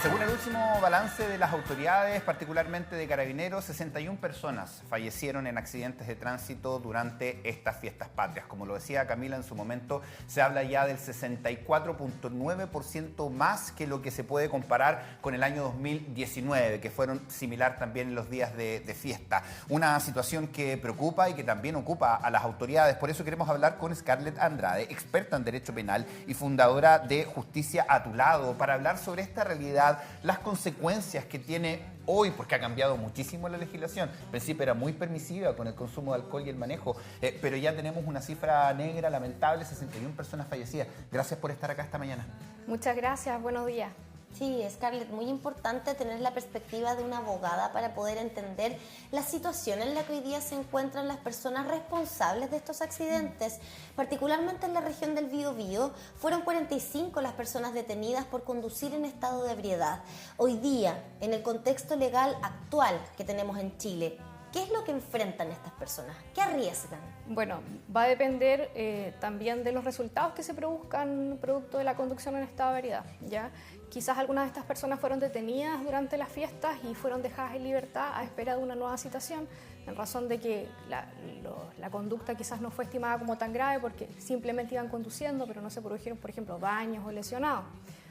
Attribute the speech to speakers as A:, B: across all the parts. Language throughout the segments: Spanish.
A: Según el último balance de las autoridades, particularmente de Carabineros, 61 personas fallecieron en accidentes de tránsito durante estas fiestas patrias. Como lo decía Camila en su momento, se habla ya del 64.9% más que lo que se puede comparar con el año 2019, que fueron similar también en los días de fiesta. Una situación que preocupa y que también ocupa a las autoridades. Por eso queremos hablar con Scarlett Andrade, experta en Derecho Penal y fundadora de Justicia a tu Lado, para hablar sobre esta realidad, las consecuencias que tiene hoy, porque ha cambiado muchísimo la legislación. Al principio era muy permisiva con el consumo de alcohol y el manejo, pero ya tenemos una cifra negra, lamentable, 61 personas fallecidas. Gracias por estar acá esta mañana.
B: Muchas gracias, buenos días.
C: Sí, Scarlett, muy importante tener la perspectiva de una abogada para poder entender la situación en la que hoy día se encuentran las personas responsables de estos accidentes. Particularmente en la región del Biobío, fueron 45 las personas detenidas por conducir en estado de ebriedad. Hoy día, en el contexto legal actual que tenemos en Chile, ¿qué es lo que enfrentan estas personas? ¿Qué arriesgan?
B: Bueno, va a depender también de los resultados que se produzcan producto de la conducción en estado de ebriedad, ¿ya? Quizás algunas de estas personas fueron detenidas durante las fiestas y fueron dejadas en libertad a espera de una nueva citación, en razón de que la conducta quizás no fue estimada como tan grave porque simplemente iban conduciendo, pero no se produjeron, por ejemplo, daños o lesionados.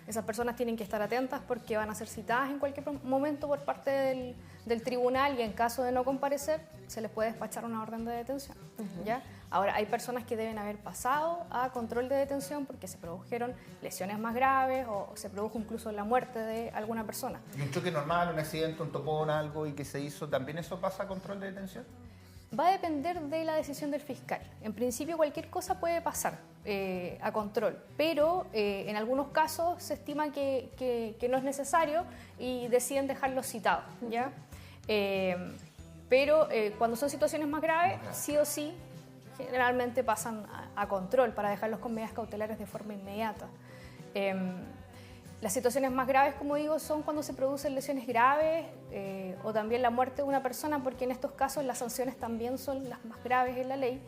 B: Esas personas tienen que estar atentas porque van a ser citadas en cualquier momento por parte del tribunal y en caso de no comparecer se les puede despachar una orden de detención. ¿Ya? Ahora, hay personas que deben haber pasado a control de detención porque se produjeron lesiones más graves o se produjo incluso la muerte de alguna persona.
A: ¿Y un choque normal, un accidente, un topón, algo y que se hizo, también eso pasa a control de detención?
B: Va a depender de la decisión del fiscal. En principio cualquier cosa puede pasar a control, pero en algunos casos se estima que no es necesario y deciden dejarlo citado, ¿ya? Pero cuando son situaciones más graves, sí o sí, generalmente pasan a control para dejarlos con medidas cautelares de forma inmediata. Las situaciones más graves, como digo, son cuando se producen lesiones graves o también la muerte de una persona, porque en estos casos las sanciones también son las más graves en la ley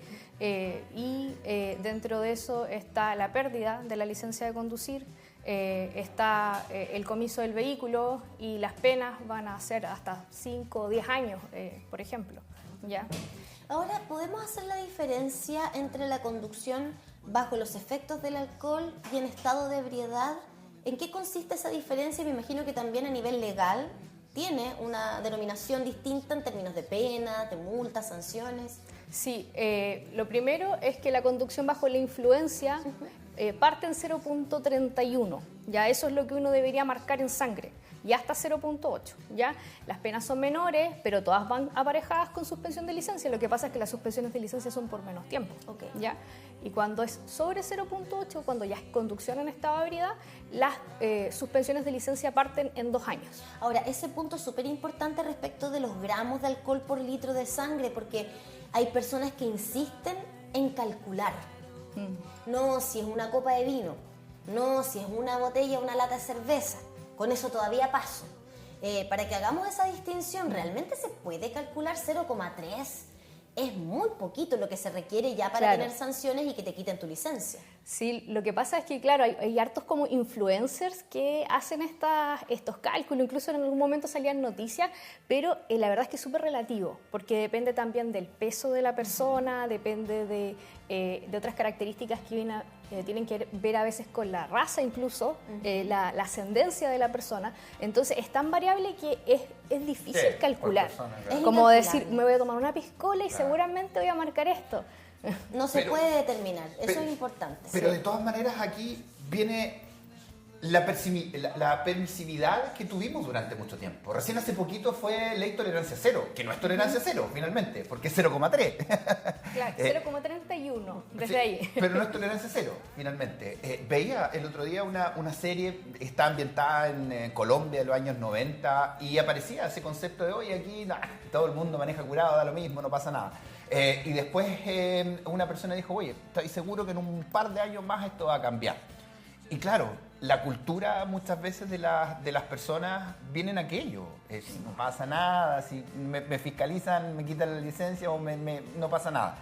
B: y dentro de eso está la pérdida de la licencia de conducir, está el comiso del vehículo y las penas van a ser hasta 5 o 10 años, por ejemplo. ¿Ya?
C: Ahora, ¿podemos hacer la diferencia entre la conducción bajo los efectos del alcohol y en estado de ebriedad? ¿En qué consiste esa diferencia? Me imagino que también a nivel legal tiene una denominación distinta en términos de pena, de multas, sanciones.
B: Sí, lo primero es que la conducción bajo la influencia parte en 0.31, ya eso es lo que uno debería marcar en sangre, y hasta 0.8, ya las penas son menores, pero todas van aparejadas con suspensión de licencia. Lo que pasa es que las suspensiones de licencia son por menos tiempo, ya. Y cuando es sobre 0.8, cuando ya es conducción en estado de ebriedad, las suspensiones de licencia parten en 2 años.
C: Ahora, ese punto es súper importante respecto de los gramos de alcohol por litro de sangre, porque hay personas que insisten en calcular. No si es una copa de vino, no si es una botella, una lata de cerveza. Con eso todavía paso. Para que hagamos esa distinción, ¿realmente se puede calcular 0,3? Es muy poquito lo que se requiere ya para tener sanciones y que te quiten tu licencia.
B: Sí, lo que pasa es que, claro, hay hartos como influencers que hacen estos cálculos, incluso en algún momento salían noticias, pero la verdad es que es súper relativo, porque depende también del peso de la persona, depende de otras características que tienen que ver a veces con la raza incluso, la ascendencia de la persona. Entonces es tan variable que es difícil calcular.
C: Es
B: como decir, me voy a tomar una piscola y seguramente voy a marcar esto.
C: No se puede determinar, eso es importante.
A: Pero de todas maneras aquí viene la permisividad que tuvimos durante mucho tiempo. Recién hace poquito fue ley tolerancia cero, que no es tolerancia cero finalmente, porque es 0,3.
B: Claro, 0,31 desde ahí.
A: Pero no es tolerancia cero finalmente. Veía el otro día una serie, está ambientada en Colombia de los años 90 y aparecía ese concepto de hoy aquí todo el mundo maneja curado, da lo mismo, no pasa nada. Y después una persona dijo, oye, estoy seguro que en un par de años más esto va a cambiar. Y claro, la cultura muchas veces de las personas viene en aquello. Si no pasa nada, si me fiscalizan, me quitan la licencia o no pasa nada.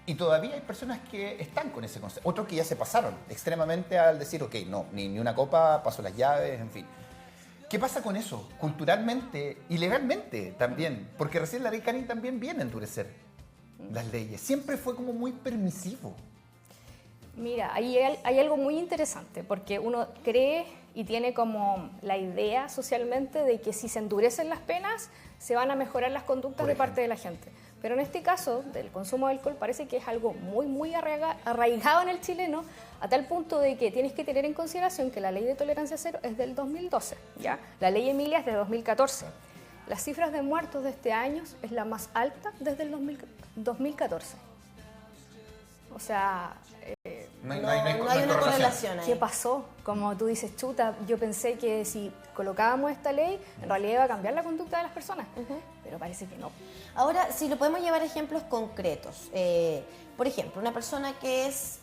A: Y todavía hay personas que están con ese concepto. Otros que ya se pasaron extremadamente al decir, ok, no, ni una copa, paso las llaves, en fin. ¿Qué pasa con eso? Culturalmente y legalmente también. Porque recién la ley Canning también viene a endurecer las leyes. Siempre fue como muy permisivo.
B: Mira, hay algo muy interesante, porque uno cree y tiene como la idea socialmente de que si se endurecen las penas, se van a mejorar las conductas de parte de la gente. Pero en este caso, del consumo de alcohol, parece que es algo muy arraigado en el chileno, a tal punto de que tienes que tener en consideración que la ley de tolerancia cero es del 2012, ¿ya? La ley Emilia es de 2014. Las cifras de muertos de este año es la más alta desde el 2014. O sea,
C: No hay una correlación ahí.
B: ¿qué pasó? Como tú dices, chuta, yo pensé que si colocábamos esta ley, en realidad iba a cambiar la conducta de las personas, pero parece que no.
C: Ahora, si lo podemos llevar a ejemplos concretos. Por ejemplo, una persona que es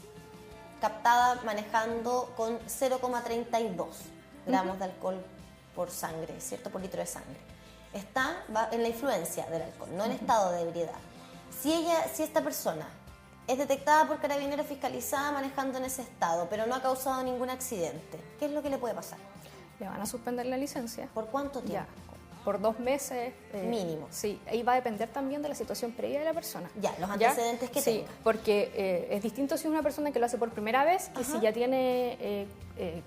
C: captada manejando con 0,32 gramos de alcohol por sangre, ¿cierto? Por litro de sangre. Va en la influencia del alcohol, no en estado de ebriedad. Si esta persona es detectada por carabineros, fiscalizada manejando en ese estado, pero no ha causado ningún accidente, ¿qué es lo que le puede pasar?
B: Le van a suspender la licencia.
C: ¿Por cuánto tiempo?
B: Ya, por 2 meses.
C: Mínimo.
B: Sí, ahí va a depender también de la situación previa de la persona.
C: Ya, los antecedentes que tenga.
B: Sí, porque es distinto si es una persona que lo hace por primera vez que si ya tiene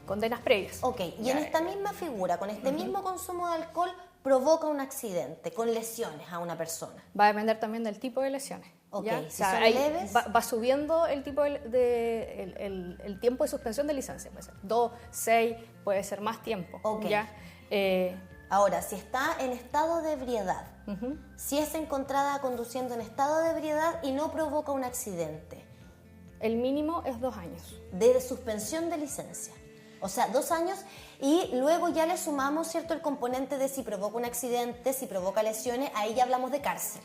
B: condenas previas.
C: Ok, y en esta misma figura, con este mismo consumo de alcohol, provoca un accidente con lesiones a una persona.
B: Va a depender también del tipo de lesiones.
C: Ok,
B: ¿ya?
C: si
B: O sea,
C: son
B: ahí
C: leves.
B: va subiendo el tipo el tiempo de suspensión de licencia. Puede ser 2, 6, puede ser más tiempo.
C: Ok.
B: ¿Ya?
C: Ahora, si está en estado de ebriedad, si es encontrada conduciendo en estado de ebriedad y no provoca un accidente,
B: el mínimo es 2 años.
C: de suspensión de licencia. O sea, 2 años y luego ya le sumamos, ¿cierto?, el componente de si provoca un accidente, si provoca lesiones, ahí ya hablamos de cárcel.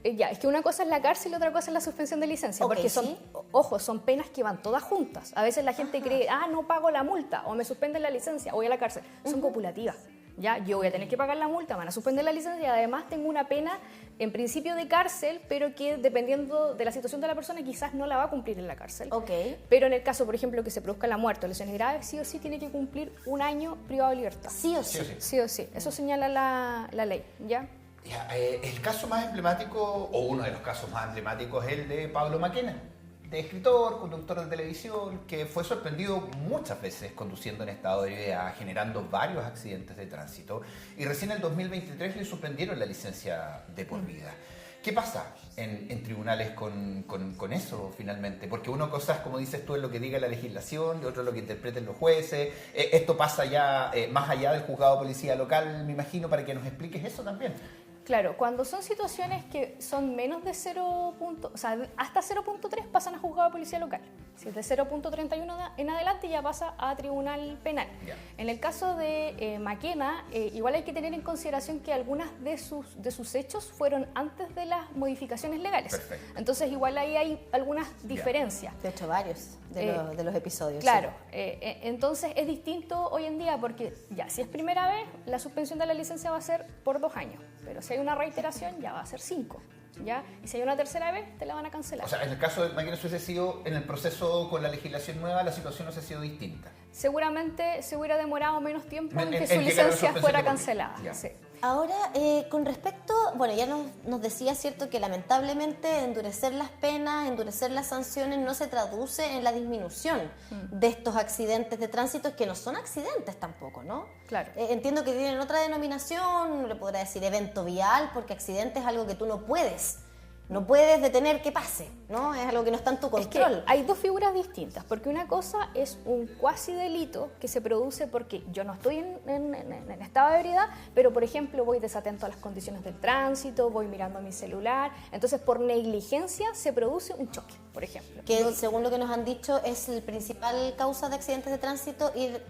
B: Ya, es que una cosa es la cárcel y otra cosa es la suspensión de licencia,
C: Ok,
B: porque son,
C: ¿sí?
B: ojo, son penas que van todas juntas. A veces la gente cree, no pago la multa o me suspenden la licencia, voy a la cárcel. Son copulativas. Ya, yo voy a tener que pagar la multa, van a suspender la licencia y además tengo una pena en principio de cárcel, pero que dependiendo de la situación de la persona quizás no la va a cumplir en la cárcel.
C: Ok.
B: Pero en el caso, por ejemplo, que se produzca la muerte o lesiones graves, sí o sí tiene que cumplir 1 año privado de libertad.
C: Sí o sí.
B: Sí o sí. Eso señala la ley, ¿ya?
A: Ya, el caso más emblemático, o uno de los casos más emblemáticos, es el de Pablo Maquena, de escritor, conductor de televisión, que fue sorprendido muchas veces conduciendo en estado de ebriedad, generando varios accidentes de tránsito, y recién en el 2023 le suspendieron la licencia de por vida. ¿Qué pasa en tribunales con eso finalmente? Porque una cosa es, como dices tú, es lo que diga la legislación y otro es lo que interpreten los jueces. Esto pasa ya más allá del juzgado de policía local, me imagino, para que nos expliques eso también.
B: Claro, cuando son situaciones que son menos de 0. O sea, hasta 0.3 pasan a juzgado de policía local. Si es de 0.31 en adelante ya pasa a tribunal penal.
A: Ya.
B: En el caso de Maquena, igual hay que tener en consideración que algunas de sus hechos fueron antes de las modificaciones legales.
A: Perfecto.
B: Entonces igual ahí hay algunas diferencias.
C: De hecho, varios de los episodios.
B: Claro,
C: sí.
B: entonces es distinto hoy en día porque ya si es primera vez, la suspensión de la licencia va a ser por 2 años, pero si hay una reiteración ya va a ser 5, ¿ya? Y si hay una tercera vez, te la van a cancelar.
A: O sea, en el caso de Maquena, si hubiese sido en el proceso con la legislación nueva, la situación hubiese sido distinta.
B: Seguramente se hubiera demorado menos tiempo en que
A: En
B: su
A: llegar a la
B: licencia
A: suspensión
B: fuera
A: de por vida.
B: cancelada.
A: Ya.
B: Sí.
C: Ahora, con respecto, bueno, ya nos decía, ¿cierto?, que lamentablemente endurecer las penas, endurecer las sanciones no se traduce en la disminución de estos accidentes de tránsito, que no son accidentes tampoco, ¿no?
B: Claro.
C: Entiendo que tienen otra denominación, le podrá decir evento vial, porque accidente es algo que tú no puedes detener que pase, ¿no? Es algo que no está en tu
B: Es que
C: control.
B: hay dos figuras distintas, porque una cosa es un cuasi delito que se produce porque yo no estoy en estado de ebriedad, pero por ejemplo voy desatento a las condiciones del tránsito, voy mirando mi celular, entonces por negligencia se produce un choque, por ejemplo.
C: Que según lo que nos han dicho es la principal causa de accidentes de tránsito, ir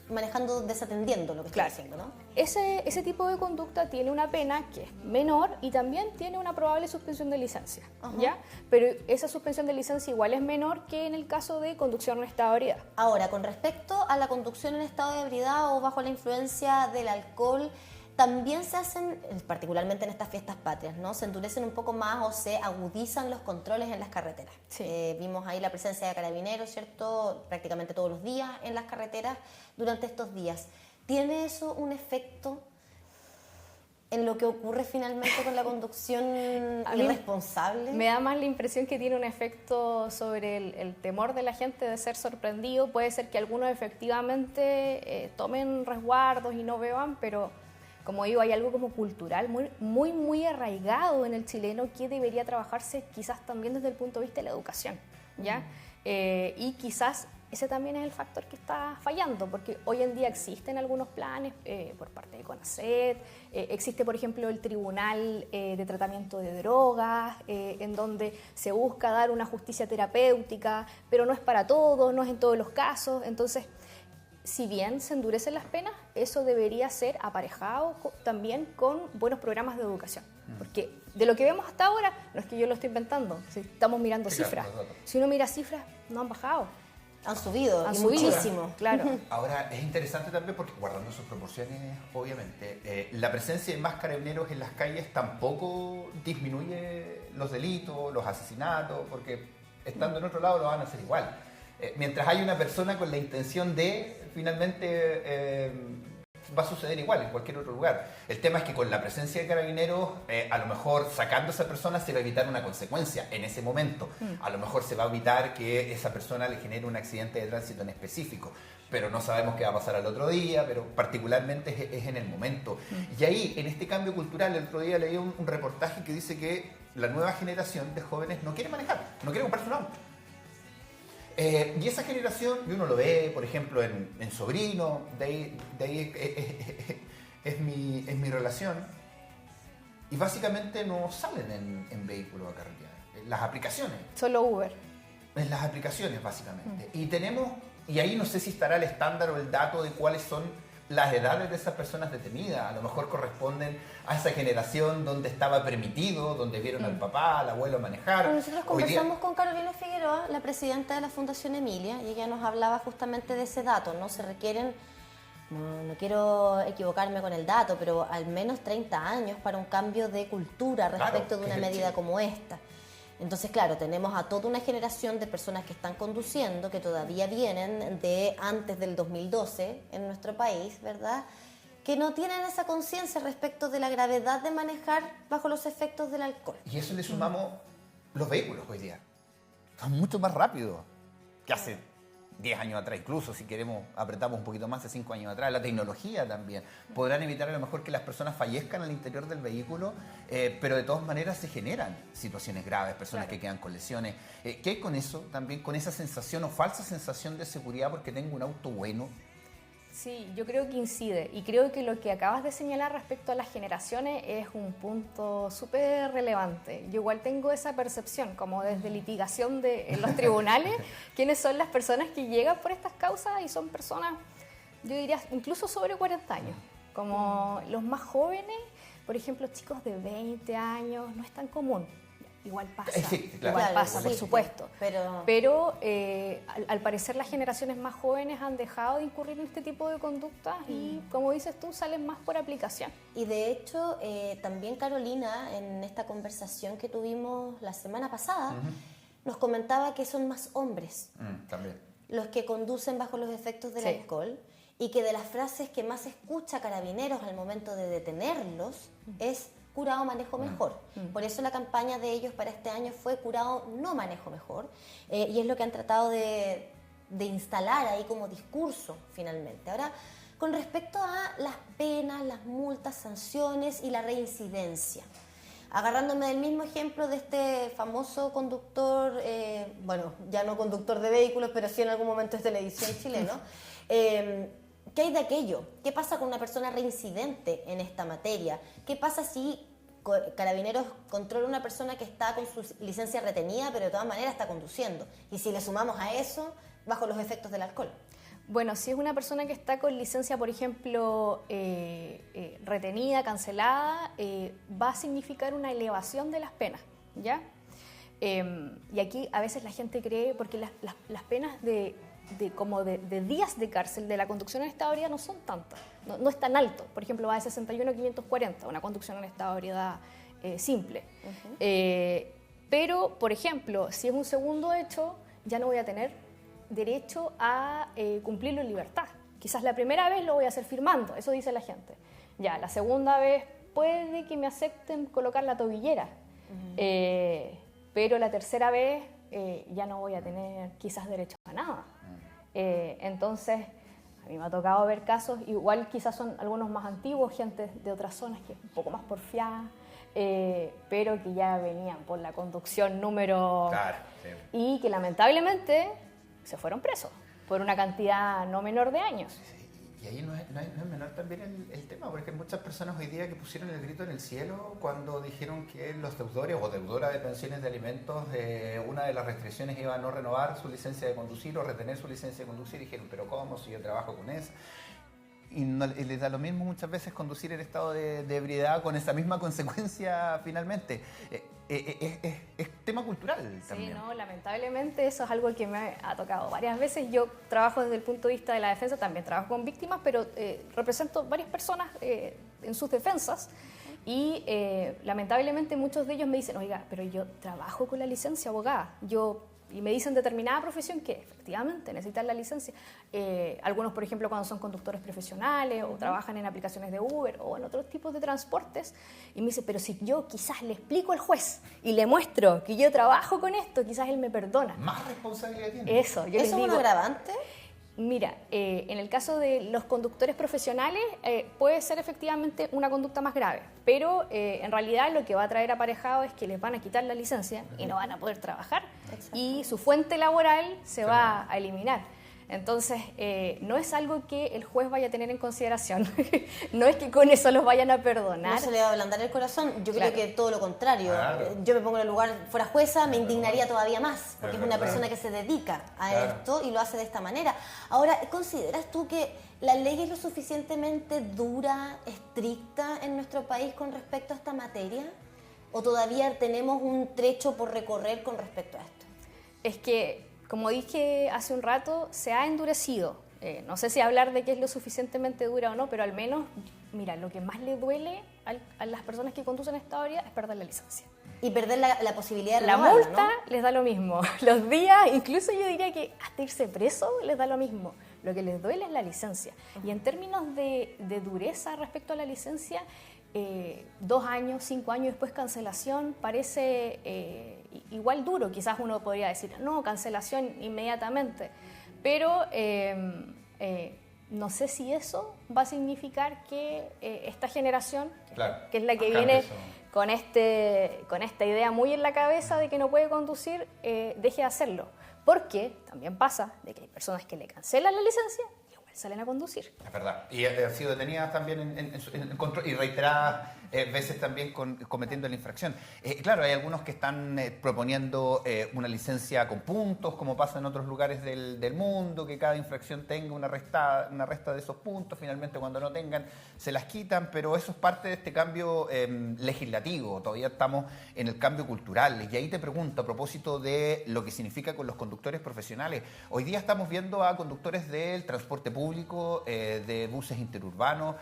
C: manejando desatendiendo lo que está
B: Claro.
C: haciendo, ¿no?
B: Ese tipo de conducta tiene una pena que es menor y también tiene una probable suspensión de licencia, ¿ya? Pero esa suspensión de licencia igual es menor que en el caso de conducción en estado de ebriedad.
C: Ahora, con respecto a la conducción en estado de ebriedad o bajo la influencia del alcohol, también se hacen, particularmente en estas fiestas patrias, ¿no? Se endurecen un poco más o se agudizan los controles en las carreteras.
B: Sí.
C: Vimos ahí la presencia de carabineros, ¿cierto?, prácticamente todos los días en las carreteras durante estos días. ¿tiene eso un efecto en lo que ocurre finalmente con la conducción irresponsable?
B: Me da más la impresión que tiene un efecto sobre el temor de la gente de ser sorprendido. Puede ser que algunos efectivamente tomen resguardos y no beban, pero como digo, hay algo como cultural muy arraigado en el chileno que debería trabajarse quizás también desde el punto de vista de la educación, ¿ya? Y quizás ese también es el factor que está fallando, porque hoy en día existen algunos planes por parte de CONACET, existe por ejemplo el Tribunal de Tratamiento de Drogas, en donde se busca dar una justicia terapéutica, pero no es para todos, no es en todos los casos. Entonces, si bien se endurecen las penas, eso debería ser aparejado también con buenos programas de educación, porque de lo que vemos hasta ahora, no es que yo lo estoy inventando, si estamos mirando cifras, si uno mira cifras, no han bajado.
C: Han subido muchísimo.
B: Claro.
A: Ahora, es interesante también porque, guardando sus proporciones, obviamente, la presencia de más carabineros en las calles tampoco disminuye los delitos, los asesinatos, porque estando en otro lado lo van a hacer igual. Mientras hay una persona con la intención de, finalmente, va a suceder igual en cualquier otro lugar. El tema es que con la presencia de carabineros, a lo mejor sacando a esa persona se va a evitar una consecuencia en ese momento. A lo mejor se va a evitar que esa persona le genere un accidente de tránsito en específico, pero no sabemos qué va a pasar al otro día, pero particularmente es en el momento. Y ahí, en este cambio cultural, el otro día leí un reportaje que dice que la nueva generación de jóvenes no quiere manejar, no quiere comprarse un auto. Y esa generación, y uno lo ve, por ejemplo, en sobrino, de ahí es mi relación, y básicamente no salen en vehículos a carretera, en las aplicaciones.
B: Solo Uber.
A: En las aplicaciones, básicamente. Y ahí no sé si estará el estándar o el dato de cuáles son las edades de esas personas detenidas. A lo mejor corresponden a esa generación donde estaba permitido, donde vieron al papá, al abuelo manejar.
C: Bueno, nosotros conversamos con Carolina Figueroa, la presidenta de la Fundación Emilia, y ella nos hablaba justamente de ese dato, ¿no? Se requieren, no quiero equivocarme con el dato, pero al menos 30 años para un cambio de cultura respecto de una medida como esta. Entonces, claro, tenemos a toda una generación de personas que están conduciendo, que todavía vienen de antes del 2012 en nuestro país, ¿verdad?, que no tienen esa conciencia respecto de la gravedad de manejar bajo los efectos del alcohol.
A: Y eso le sumamos los vehículos hoy día. Son mucho más rápidos que hace 10 años atrás, incluso si queremos apretamos un poquito más de 5 años atrás. La tecnología también. Podrán evitar a lo mejor que las personas fallezcan al interior del vehículo, pero de todas maneras se generan situaciones graves, personas que quedan con lesiones. ¿Qué hay con eso también? Con esa sensación o falsa sensación de seguridad porque tengo un auto bueno.
B: Sí, yo creo que incide, y creo que lo que acabas de señalar respecto a las generaciones es un punto súper relevante. Yo igual tengo esa percepción, como desde litigación en los tribunales, quiénes son las personas que llegan por estas causas, y son personas, yo diría, incluso sobre 40 años. Como los más jóvenes, por ejemplo, chicos de 20 años, no es tan común. Igual pasa,
A: sí, claro.
B: Igual pasa,
C: Sí,
B: por supuesto. Pero al parecer las generaciones más jóvenes han dejado de incurrir en este tipo de conductas y, como dices tú, salen más por aplicación.
C: Y de hecho, también Carolina, en esta conversación que tuvimos la semana pasada, nos comentaba que son más hombres
A: También.
C: los que conducen bajo los efectos del alcohol, y que de las frases que más escucha Carabineros al momento de detenerlos es curado manejo mejor. Por eso la campaña de ellos para este año fue curado no manejo mejor, y es lo que han tratado de instalar ahí como discurso finalmente. Ahora, con respecto a las penas, las multas, sanciones y la reincidencia, agarrándome del mismo ejemplo de este famoso conductor, bueno, ya no conductor de vehículos, pero sí en algún momento es televisión chileno, ¿qué hay de aquello? ¿Qué pasa con una persona reincidente en esta materia? ¿Qué pasa si Carabineros controla a una persona que está con su licencia retenida, pero de todas maneras está conduciendo? Y si le sumamos a eso, bajo los efectos del alcohol.
B: Bueno, si es una persona que está con licencia, por ejemplo, retenida, cancelada, va a significar una elevación de las penas, ¿ya? Y aquí a veces la gente cree, porque las penas de días de cárcel de la conducción en estado de ebriedad no son tantas, no es tan alto. Por ejemplo, va de 61 a 540, una conducción en estado de ebriedad simple. Pero, por ejemplo, si es un segundo hecho, ya no voy a tener derecho a cumplirlo en libertad, Quizás la primera vez lo voy a hacer firmando, eso dice la gente. Ya, la segunda vez puede que me acepten colocar la tobillera, pero la tercera vez ya no voy a tener quizás derecho a nada. Entonces, a mí me ha tocado ver casos, igual quizás son algunos más antiguos, gente de otras zonas que es un poco más porfiada, pero que ya venían por la conducción número...
A: Claro, sí.
B: Y que lamentablemente se fueron presos por una cantidad no menor de años.
A: Y ahí no es menor también el tema, porque hay muchas personas hoy día que pusieron el grito en el cielo cuando dijeron que los deudores o deudoras de pensiones de alimentos, una de las restricciones iba a no renovar su licencia de conducir o retener su licencia de conducir. Y dijeron, pero ¿cómo? Si yo trabajo con eso. Y les da lo mismo muchas veces conducir en estado de ebriedad con esa misma consecuencia finalmente. Es tema cultural también.
B: Sí, no, lamentablemente eso es algo que me ha tocado varias veces. Yo trabajo desde el punto de vista de la defensa, también trabajo con víctimas, pero represento varias personas en sus defensas y lamentablemente muchos de ellos me dicen, oiga, pero yo trabajo con la licencia abogada, y me dicen determinada profesión que efectivamente necesitan la licencia. Algunos, por ejemplo, cuando son conductores profesionales o trabajan en aplicaciones de Uber o en otros tipos de transportes, y me dicen, pero si yo quizás le explico al juez y le muestro que yo trabajo con esto, quizás él me perdona.
A: Más responsabilidad tiene.
B: Eso, yo les
C: ¿Eso
B: digo,
C: es un agravante?
B: Mira, en el caso de los conductores profesionales puede ser efectivamente una conducta más grave, pero en realidad lo que va a traer aparejado es que les van a quitar la licencia y no van a poder trabajar. Exacto. Y su fuente laboral se va a eliminar. Entonces, no es algo que el juez vaya a tener en consideración, no es que con eso los vayan a perdonar.
C: No se le va a ablandar el corazón, yo
B: Claro.
C: creo que todo lo contrario.
A: Claro.
C: Yo me pongo en el lugar, fuera jueza, me indignaría todavía más, porque es una
A: verdad.
C: persona que se dedica a
A: Claro.
C: esto y lo hace de esta manera. Ahora, ¿consideras tú que la ley es lo suficientemente dura, estricta en nuestro país con respecto a esta materia? ¿O todavía tenemos un trecho por recorrer con respecto a esto?
B: Es que, como dije hace un rato, se ha endurecido. No sé si hablar de que es lo suficientemente dura o no, pero al menos, mira, lo que más le duele a las personas que conducen esta área es perder la licencia.
C: Y perder la posibilidad de
B: La
C: renovarla,
B: multa
C: ¿no?
B: les da lo mismo. Los días, incluso yo diría que hasta irse preso les da lo mismo. Lo que les duele es la licencia. Y en términos de dureza respecto a la licencia, 2 años, 5 años después cancelación parece igual duro. Quizás uno podría decir, no, cancelación inmediatamente. Pero no sé si eso va a significar que esta generación,
A: Claro,
B: que es la que
A: cambie
B: viene
A: eso.
B: con esta idea muy en la cabeza de que no puede conducir, deje de hacerlo. Porque también pasa de que hay personas que le cancelan la licencia y igual salen a conducir.
A: Es verdad. Y han sido detenidas también en control y reiteradas veces también cometiendo la infracción. Claro, hay algunos que están proponiendo una licencia con puntos, como pasa en otros lugares del mundo, que cada infracción tenga una resta de esos puntos. Finalmente, cuando no tengan, se las quitan, pero eso es parte de este cambio legislativo. Todavía estamos en el cambio cultural. Y ahí te pregunto, a propósito de lo que significa con los conductores profesionales, hoy día estamos viendo a conductores del transporte público, de buses interurbanos,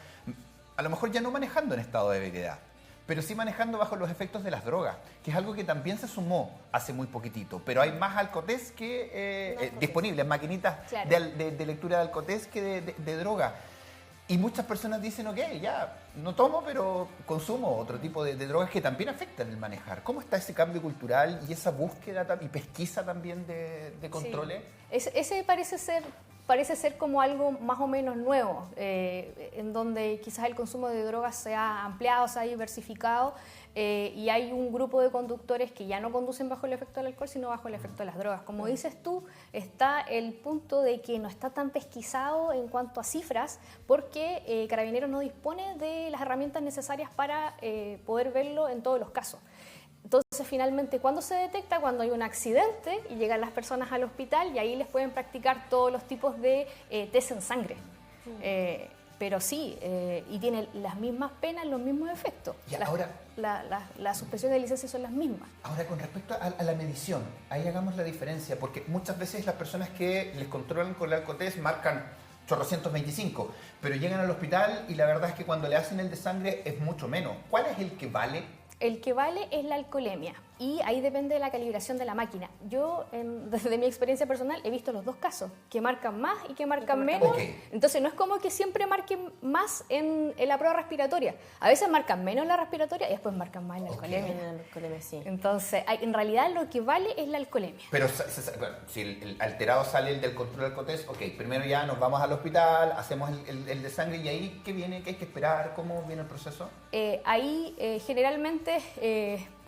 A: a lo mejor ya no manejando en estado de ebriedad, pero sí manejando bajo los efectos de las drogas, que es algo que también se sumó hace muy poquitito, pero hay más alcotés que disponibles, maquinitas
B: Claro.
A: de lectura de alcotés que de droga. Y muchas personas dicen, ok, ya, no tomo, pero consumo otro tipo de drogas que también afectan el manejar. ¿Cómo está ese cambio cultural y esa búsqueda y pesquisa también de controles?
B: Sí. Ese parece ser como algo más o menos nuevo, en donde quizás el consumo de drogas se ha ampliado, se ha diversificado, y hay un grupo de conductores que ya no conducen bajo el efecto del alcohol, sino bajo el efecto de las drogas. Como dices tú, está el punto de que no está tan pesquisado en cuanto a cifras, porque Carabineros no dispone de las herramientas necesarias para poder verlo en todos los casos. Entonces, finalmente, ¿cuándo se detecta? Cuando hay un accidente y llegan las personas al hospital y ahí les pueden practicar todos los tipos de test en sangre. Pero sí, y tiene las mismas penas, los mismos efectos.
A: Y ahora,
B: la suspensión de licencia son las mismas.
A: Ahora, con respecto a la medición, ahí hagamos la diferencia, porque muchas veces las personas que les controlan con el alcotest marcan chorrocientos 25, pero llegan al hospital y la verdad es que cuando le hacen el de sangre es mucho menos. ¿Cuál es el que vale?
B: El que vale es la alcoholemia y ahí depende de la calibración de la máquina. Yo, desde mi experiencia personal, he visto los dos casos, que marcan más y que marcan menos.
A: Okay.
B: Entonces no es como que siempre marquen más en la prueba respiratoria. A veces marcan menos en la respiratoria y después marcan más en la alcoholemia.
C: En la alcoholemia, sí.
B: Entonces, en realidad lo que vale es la alcoholemia.
A: Pero bueno, si el alterado sale el del control del alcotest, ok, primero ya nos vamos al hospital, hacemos el de sangre y ahí, ¿qué viene? ¿Qué hay que esperar? ¿Cómo viene el proceso?
B: Ahí generalmente,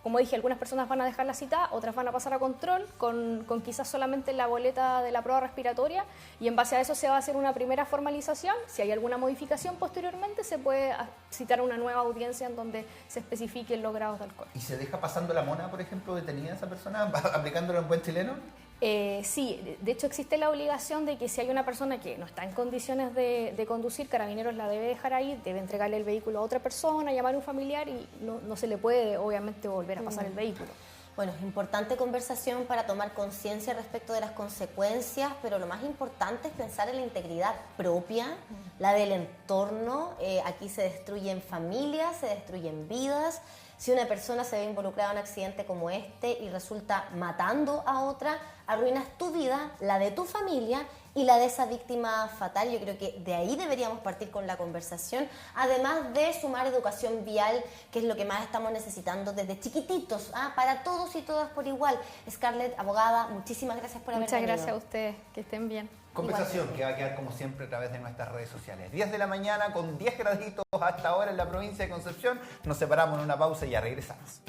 B: como dije, algunas personas van a dejar la cita, otras van a pasar a control con quizás solamente la boleta de la prueba respiratoria y en base a eso se va a hacer una primera formalización. Si hay alguna modificación posteriormente se puede citar una nueva audiencia en donde se especifiquen los grados de alcohol.
A: ¿Y se deja pasando la mona, por ejemplo, detenida esa persona, aplicándolo en buen chileno?
B: Sí, de hecho existe la obligación de que si hay una persona que no está en condiciones de conducir, Carabineros la debe dejar ahí, debe entregarle el vehículo a otra persona, llamar a un familiar y no se le puede obviamente volver a pasar el vehículo.
C: Bueno, es importante conversación para tomar conciencia respecto de las consecuencias, pero lo más importante es pensar en la integridad propia, la del entorno. Aquí se destruyen familias, se destruyen vidas. Si una persona se ve involucrada en un accidente como este y resulta matando a otra, arruinas tu vida, la de tu familia y la de esa víctima fatal. Yo creo que de ahí deberíamos partir con la conversación, además de sumar educación vial, que es lo que más estamos necesitando desde chiquititos, para todos y todas por igual. Scarlett, abogada, muchísimas gracias por haber venido.
B: Muchas gracias a ustedes, que estén bien.
A: Conversación que va a quedar como siempre a través de nuestras redes sociales. 10 de la mañana con 10 graditos hasta ahora en la provincia de Concepción. Nos separamos en una pausa y ya regresamos.